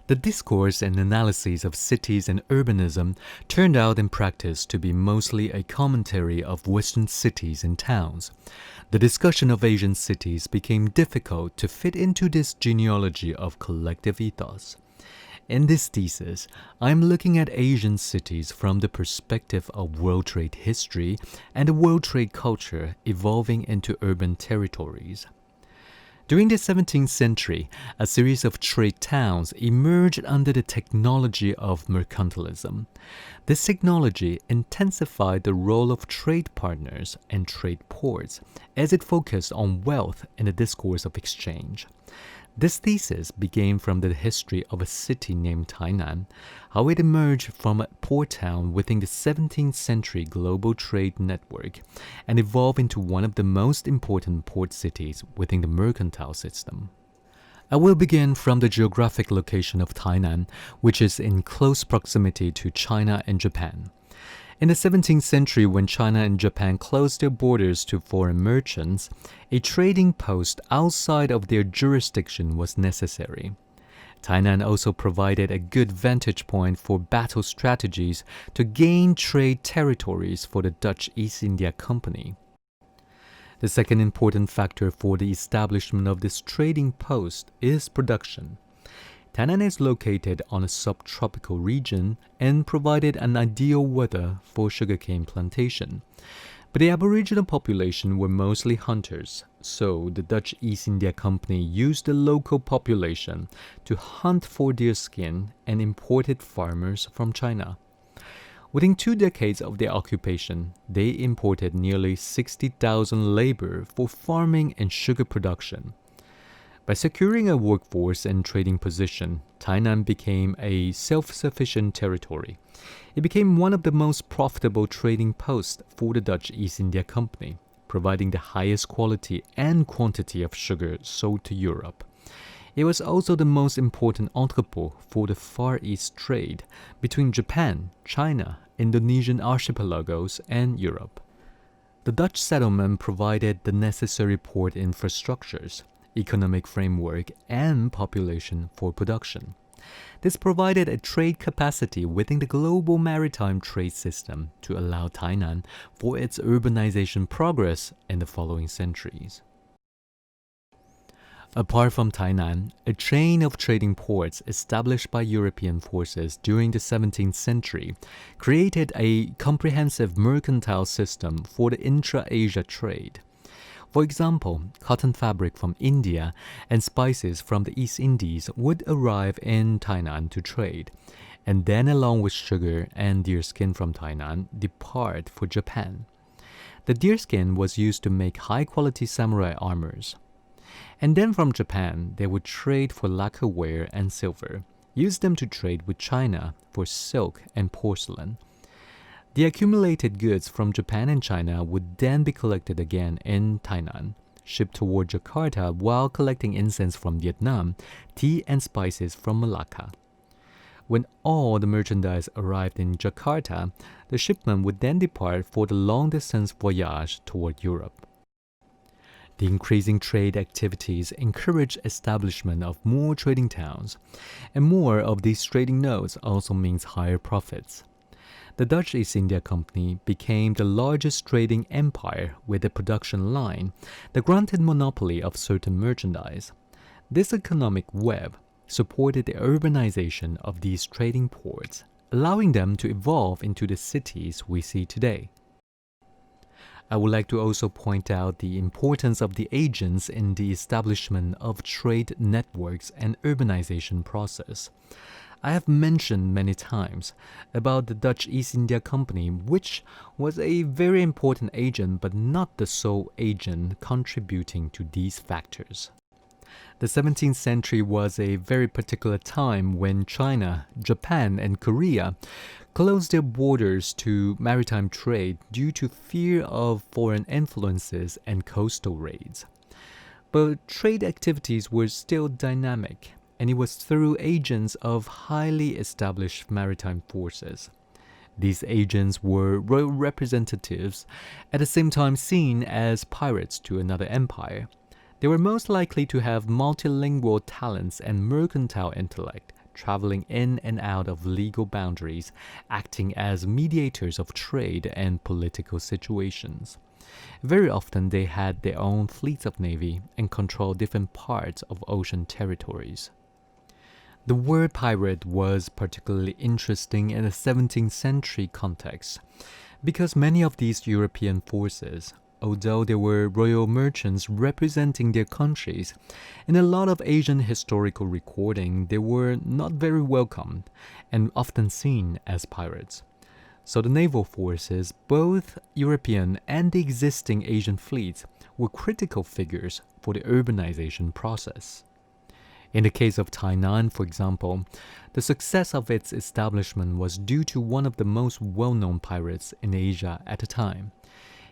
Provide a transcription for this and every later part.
The discourse and analysis of cities and urbanism turned out in practice to be mostly a commentary of Western cities and towns. The discussion of Asian cities became difficult to fit into this genealogy of collective ethos. In this thesis, I'm looking at Asian cities from the perspective of World Trade history and the World Trade culture evolving into urban territories. During the 17th century, a series of trade towns emerged under the technology of mercantilism. This technology intensified the role of trade partners and trade ports as it focused on wealth in the discourse of exchange. This thesis began from the history of a city named Tainan, how it emerged from a port town within the 17th century global trade network and evolved into one of the most important port cities within the mercantile system. I will begin from the geographic location of Tainan, which is in close proximity to China and Japan. In the 17th century, when China and Japan closed their borders to foreign merchants, a trading post outside of their jurisdiction was necessary. Tainan also provided a good vantage point for battle strategies to gain trade territories for the Dutch East India Company. The second important factor for the establishment of this trading post is production. Tainan is located on a subtropical region and provided an ideal weather for sugarcane plantation. But the Aboriginal population were mostly hunters, so the Dutch East India Company used the local population to hunt for deer skin and imported farmers from China. Within 2 decades of their occupation, they imported nearly 60,000 labor for farming and sugar production. By securing a workforce and trading position, Tainan became a self-sufficient territory. It became one of the most profitable trading posts for the Dutch East India Company, providing the highest quality and quantity of sugar sold to Europe. It was also the most important entrepot for the Far East trade between Japan, China, Indonesian archipelagos, and Europe. The Dutch settlement provided the necessary port infrastructures, economic framework, and population for production. This provided a trade capacity within the global maritime trade system to allow Tainan for its urbanization progress in the following centuries. Apart from Tainan, a chain of trading ports established by European forces during the 17th century created a comprehensive mercantile system for the intra-Asia trade. For example, cotton fabric from India and spices from the East Indies would arrive in Tainan to trade, and then along with sugar and deerskin from Tainan, depart for Japan. The deerskin was used to make high-quality samurai armors. And then from Japan, they would trade for lacquerware and silver, use them to trade with China for silk and porcelain. The accumulated goods from Japan and China would then be collected again in Tainan, shipped toward Jakarta while collecting incense from Vietnam, tea and spices from Malacca. When all the merchandise arrived in Jakarta, the shipment would then depart for the long-distance voyage toward Europe. The increasing trade activities encourage establishment of more trading towns, and more of these trading nodes also means higher profits. The Dutch East India Company became the largest trading empire with a production line that granted monopoly of certain merchandise. This economic web supported the urbanization of these trading ports, allowing them to evolve into the cities we see today. I would like to also point out the importance of the agents in the establishment of trade networks and urbanization process. I have mentioned many times about the Dutch East India Company, which was a very important agent but not the sole agent contributing to these factors. The 17th century was a very particular time when China, Japan, and Korea closed their borders to maritime trade due to fear of foreign influences and coastal raids. But trade activities were still dynamic, and it was through agents of highly established maritime forces. These agents were royal representatives, at the same time seen as pirates to another empire. They were most likely to have multilingual talents and mercantile intellect, traveling in and out of legal boundaries, acting as mediators of trade and political situations. Very often they had their own fleets of navy and controlled different parts of ocean territories. The word pirate was particularly interesting in the 17th century context, because many of these European forces, although they were royal merchants representing their countries, in a lot of Asian historical recording they were not very welcomed and often seen as pirates. So the naval forces, both European and the existing Asian fleets, were critical figures for the urbanization process. In the case of Tainan, for example, the success of its establishment was due to one of the most well-known pirates in Asia at the time.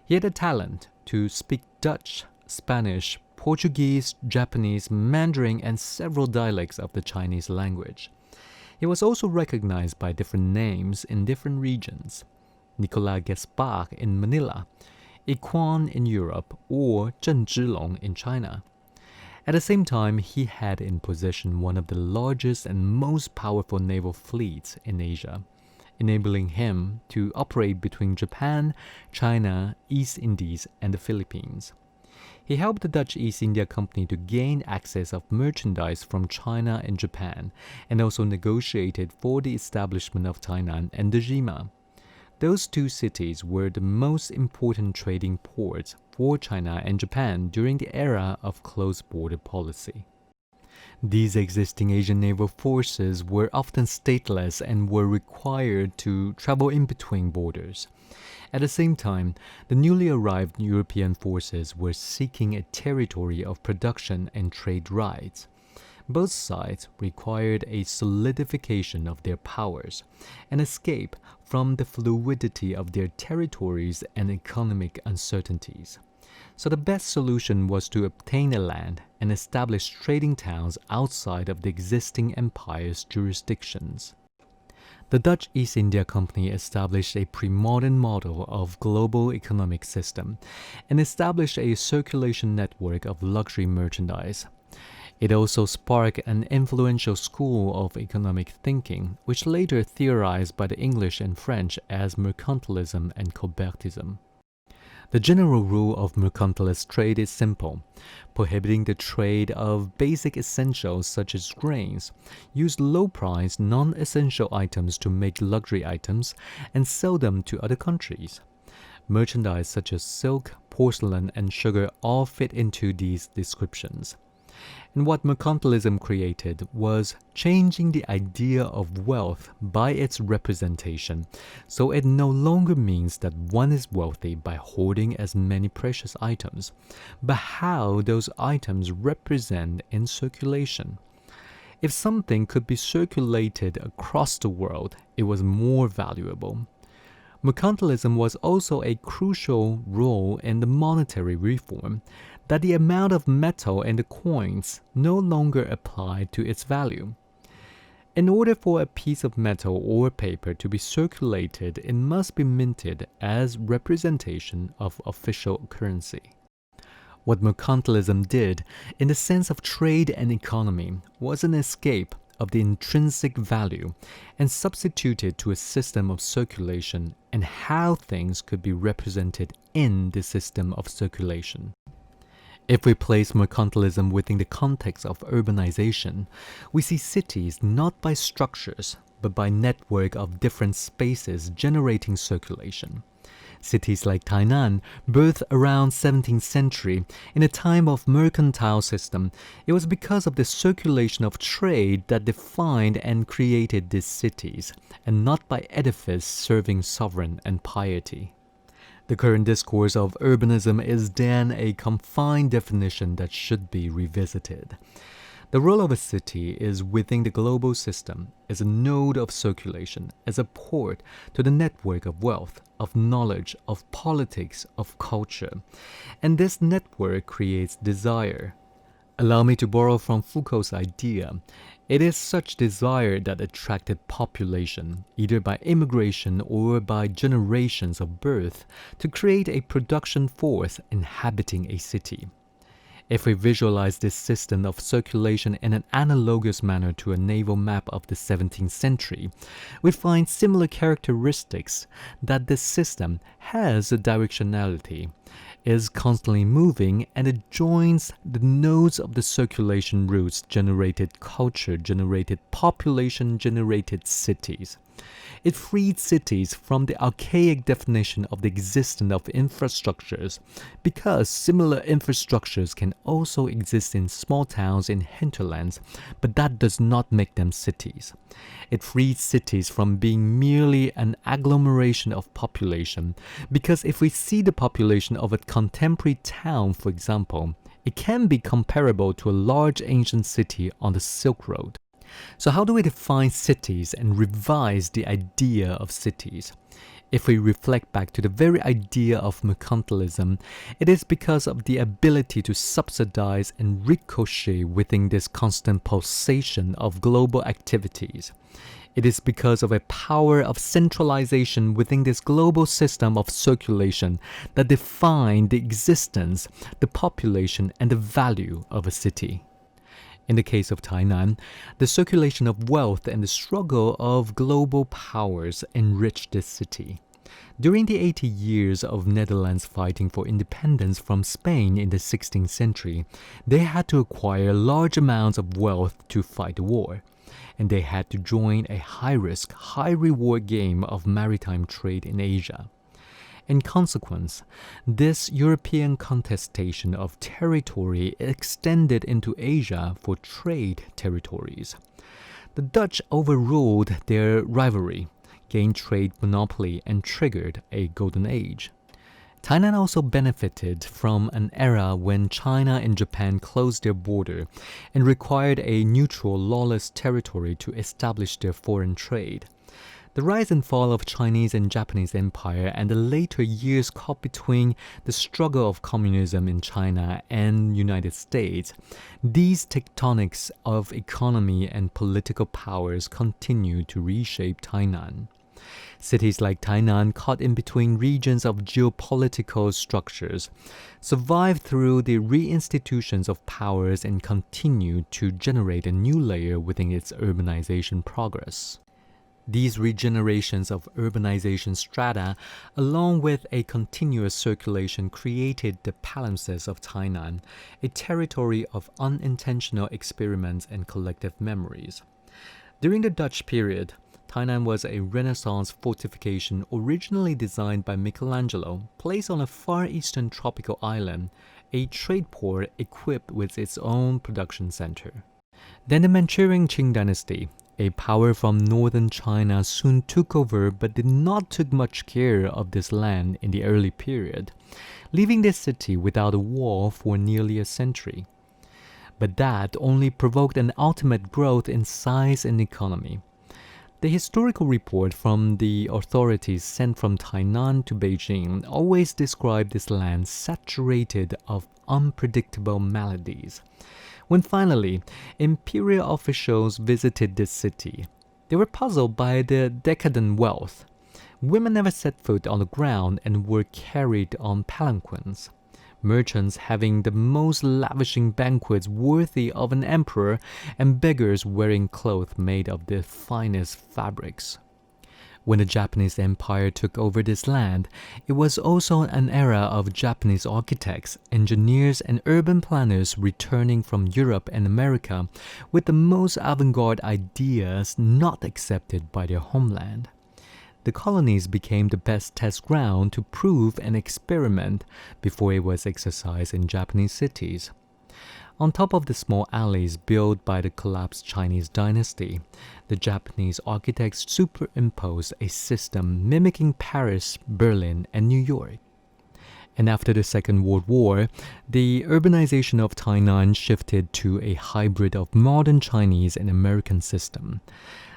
He had a talent to speak Dutch, Spanish, Portuguese, Japanese, Mandarin, and several dialects of the Chinese language. He was also recognized by different names in different regions: Nicolas Gaspard in Manila, Iquan in Europe, or Zheng Zhilong in China. At the same time, he had in possession one of the largest and most powerful naval fleets in Asia, enabling him to operate between Japan, China, East Indies, and the Philippines. He helped the Dutch East India Company to gain access of merchandise from China and Japan, and also negotiated for the establishment of Tainan and Dejima. Those two cities were the most important trading ports for China and Japan during the era of closed border policy. These existing Asian naval forces were often stateless and were required to travel in between borders. At the same time, the newly arrived European forces were seeking a territory of production and trade rights. Both sides required a solidification of their powers, an escape from the fluidity of their territories and economic uncertainties. So the best solution was to obtain a land and establish trading towns outside of the existing empire's jurisdictions. The Dutch East India Company established a pre-modern model of global economic system and established a circulation network of luxury merchandise. It also sparked an influential school of economic thinking, which later theorized by the English and French as mercantilism and Colbertism. The general rule of mercantilist trade is simple: prohibiting the trade of basic essentials such as grains, use low-priced, non-essential items to make luxury items, and sell them to other countries. Merchandise such as silk, porcelain, and sugar all fit into these descriptions. And what mercantilism created was changing the idea of wealth by its representation, so it no longer means that one is wealthy by hoarding as many precious items, but how those items represent in circulation. If something could be circulated across the world, it was more valuable. Mercantilism was also a crucial role in the monetary reform, that the amount of metal in the coins no longer applied to its value. In order for a piece of metal or paper to be circulated, it must be minted as representation of official currency. What mercantilism did, in the sense of trade and economy, was an escape of the intrinsic value and substituted to a system of circulation and how things could be represented in the system of circulation. If we place mercantilism within the context of urbanization, we see cities not by structures, but by network of different spaces generating circulation. Cities like Tainan, birthed around 17th century, in a time of mercantile system, it was because of the circulation of trade that defined and created these cities, and not by edifice serving sovereign and piety. The current discourse of urbanism is then a confined definition that should be revisited. The role of a city is within the global system, as a node of circulation, as a port to the network of wealth, of knowledge, of politics, of culture. And this network creates desire. Allow me to borrow from Foucault's idea. It is such desire that attracted population, either by immigration or by generations of birth, to create a production force inhabiting a city. If we visualize this system of circulation in an analogous manner to a naval map of the 17th century, we find similar characteristics that this system has a directionality, is constantly moving, and it joins the nodes of the circulation routes generated culture, generated population, generated cities. It freed cities from the archaic definition of the existence of infrastructures because similar infrastructures can also exist in small towns in hinterlands, but that does not make them cities. It freed cities from being merely an agglomeration of population because if we see the population of a contemporary town, for example, it can be comparable to a large ancient city on the Silk Road. So how do we define cities and revise the idea of cities? If we reflect back to the very idea of mercantilism, it is because of the ability to subsidize and ricochet within this constant pulsation of global activities. It is because of a power of centralization within this global system of circulation that define the existence, the population, and the value of a city. In the case of Tainan, the circulation of wealth and the struggle of global powers enriched this city. During the 80 years of Netherlands fighting for independence from Spain in the 16th century, they had to acquire large amounts of wealth to fight the war, and they had to join a high-risk, high-reward game of maritime trade in Asia. In consequence, this European contestation of territory extended into Asia for trade territories. The Dutch overruled their rivalry, gained trade monopoly, and triggered a golden age. Tainan also benefited from an era when China and Japan closed their border and required a neutral, lawless territory to establish their foreign trade. The rise and fall of Chinese and Japanese empire and the later years caught between the struggle of communism in China and United States, these tectonics of economy and political powers continue to reshape Tainan. Cities like Tainan, caught in between regions of geopolitical structures, survive through the reinstitutions of powers and continue to generate a new layer within its urbanization progress. These regenerations of urbanization strata, along with a continuous circulation, created the palimpsest of Tainan, a territory of unintentional experiments and collective memories. During the Dutch period, Tainan was a Renaissance fortification originally designed by Michelangelo, placed on a far eastern tropical island, a trade port equipped with its own production center. Then the Manchurian Qing dynasty, a power from northern China, soon took over but did not take much care of this land in the early period, leaving this city without a wall for nearly a century. But that only provoked an ultimate growth in size and economy. The historical report from the authorities sent from Tainan to Beijing always described this land saturated of unpredictable maladies. When finally imperial officials visited this city, they were puzzled by the decadent wealth. Women never set foot on the ground and were carried on palanquins. Merchants having the most lavishing banquets worthy of an emperor, and beggars wearing clothes made of the finest fabrics. When the Japanese Empire took over this land, it was also an era of Japanese architects, engineers, and urban planners returning from Europe and America with the most avant-garde ideas not accepted by their homeland. The colonies became the best test ground to prove and experiment before it was exercised in Japanese cities. On top of the small alleys built by the collapsed Chinese dynasty, the Japanese architects superimposed a system mimicking Paris, Berlin, and New York. And after the Second World War, the urbanization of Tainan shifted to a hybrid of modern Chinese and American system.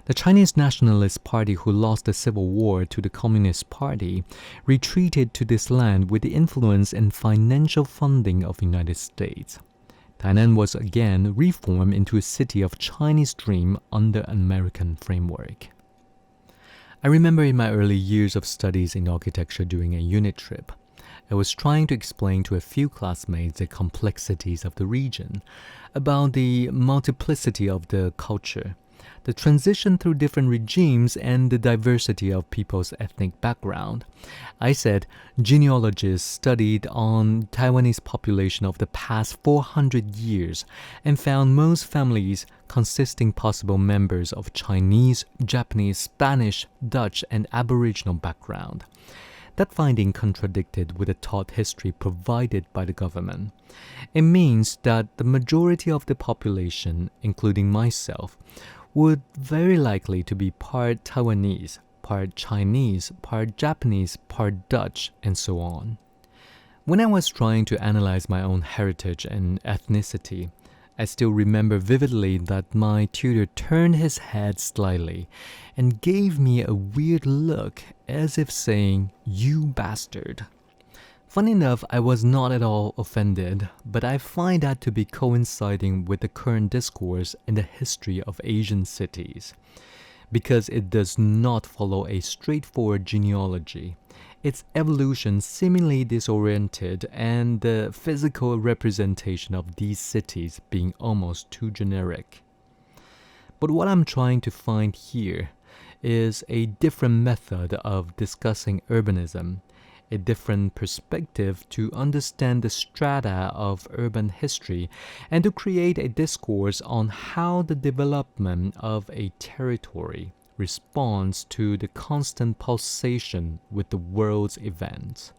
The Chinese Nationalist Party, who lost the Civil War to the Communist Party, retreated to this land with the influence and financial funding of the United States. Tainan was again reformed into a city of Chinese dream under an American framework. I remember in my early years of studies in architecture during a unit trip, I was trying to explain to a few classmates the complexities of the region, about the multiplicity of the culture, the transition through different regimes, and the diversity of people's ethnic background. I said genealogists studied on Taiwanese population of the past 400 years and found most families consisting possible members of Chinese, Japanese, Spanish, Dutch, and Aboriginal background. That finding contradicted with the taught history provided by the government. It means that the majority of the population, including myself, would very likely to be part Taiwanese, part Chinese, part Japanese, part Dutch, and so on. When I was trying to analyze my own heritage and ethnicity, I still remember vividly that my tutor turned his head slightly and gave me a weird look as if saying, "You bastard." Funny enough, I was not at all offended, but I find that to be coinciding with the current discourse in the history of Asian cities, because it does not follow a straightforward genealogy. Its evolution seemingly disoriented, and the physical representation of these cities being almost too generic. But what I'm trying to find here is a different method of discussing urbanism, a different perspective to understand the strata of urban history, and to create a discourse on how the development of a territory responds to the constant pulsation with the world's events.